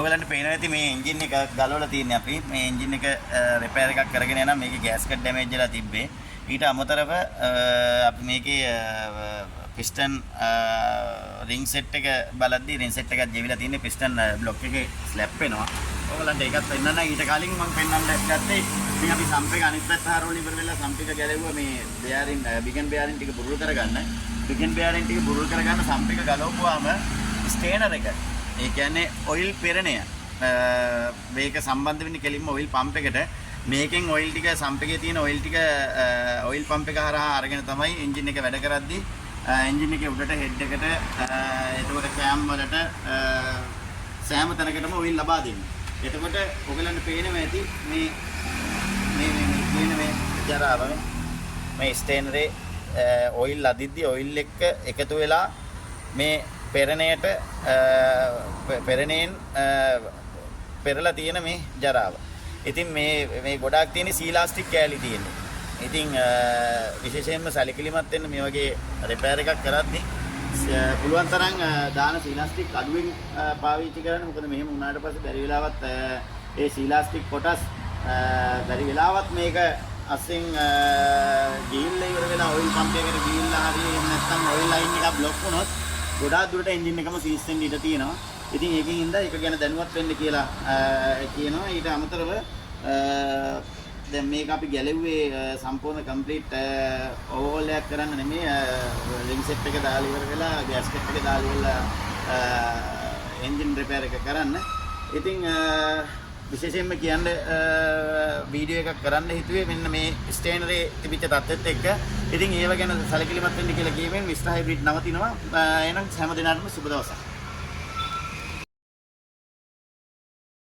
ඔයගලන්ට පේනවා ඇති මේ එන්ජින් එක ගලවලා තියෙන්නේ අපි මේ එන්ජින් එක රිපෙයාර් එකක් කරගෙන යනවා මේකේ ගෑස්කට් ඩැමේජ් වෙලා තිබ්බේ ඊට අමතරව අපි මේකේ පිස්ටන් රින් සෙට් එක බලද්දී රින් සෙට් එකක් ජෙවිලා තියෙන්නේ පිස්ටන් බ්ලොක් එකේ ස්ලැප් වෙනවා ඔයගලන්ට ඒකත් පෙන්නන්න ඊට කලින් මම පෙන්නන්න ගත්තේ ඉතින් අපි සම්ප් එක අනිත් පැත්ත හරවලා ඉවර වෙලා සම්ප් එක ගැලෙවුවා මේ බෙයාරින් බිගන් බෙයාරින් ටික බුරුල් කරගන්න බිගන් බෙයාරින් ටික බුරුල් කරගන්න සම්ප් එක ගලවපුවාම ස්ටේනර් එක ඒ කියන්නේ ඔයිල් පෙරණය මේක සම්බන්ධ වෙන්නේ කෙලින්ම ඔයිල් පම්ප් එකට මේකෙන් ඔයිල් ටික සම්ප් එකේ තියෙන ඔයිල් ටික ඔයිල් පම්ප් එක හරහා අරගෙන තමයි එන්ජින් එක වැඩ කරද්දී එන්ජින් එකේ උඩට හෙඩ් එකට එතකොට කෑම් වලට සෑම තැනකටම ඔයිල් ලබා දෙන්නේ. එතකොට ඔයගලන්ට පේනවා ඇති මේ ජරාව මේ ස්ටේනරේ ඔයිල් අදිද්දී ඔයිල් එක එකතු වෙලා මේ පෙරණයට පෙරණයෙන් පෙරලා තියෙන මේ ජරාව. ඉතින් මේ ගොඩාක් තියෙන සීලාස්ටික් කෑලි තියෙන්නේ. ඉතින් විශේෂයෙන්ම සැලකිලිමත් වෙන්න මේ වගේ රිපෙයාර් එකක් කරද්දී පුළුවන් තරම් දාන සීලාස්ටික් අඩුවෙන් පාවිච්චි කරන්න. මොකද මෙහෙම වුණාට පස්සේ බැරි වෙලාවත් ඒ සීලාස්ටික් කොටස් බැරි වෙලාවත් මේක අසින් ගිහිල්ලා ඉවර වෙලා ඔයිල් පම්ප් එකකට ගිහිල්ලා හරි නැත්නම් ඔයිල් ලයින් එක බ්ලොක් වුණොත් ගොඩාක් දුරට එන්ජින් එකම සීස් වෙන්න ඉඩ තියෙනවා. ඉතින් ඒකෙන් හින්දා ඒක ගැන දැනුවත් වෙන්න කියලා කියනවා. ඊට අමතරව දැන් මේක අපි ගැලෙව්වේ සම්පූර්ණ කම්ප්ලීට් ඕවර්හෝල් එකක් කරන්න නෙමෙයි රින් සෙට් එක දාලා ඉවර වෙලා ගෑස්කට් එක දාලා ඉවරලා එන්ජින් රිපෙයාර් එක කරන්න. ඉතින් විශේෂයෙන්ම කියන්නේ වීඩියෝ එකක් කරන්න හිතුවේ මෙන්න මේ ස්ටේනරේ තිබිච්ච තත්ත්වෙත් එක්ක. ඉතින් ඒව ගැන සැලකිලිමත් වෙන්න කියලා කියමින් මිස්ටර් හයිබ්‍රිඩ් නවතිනවා. එහෙනම් හැම දිනකටම සුබ දවසක්.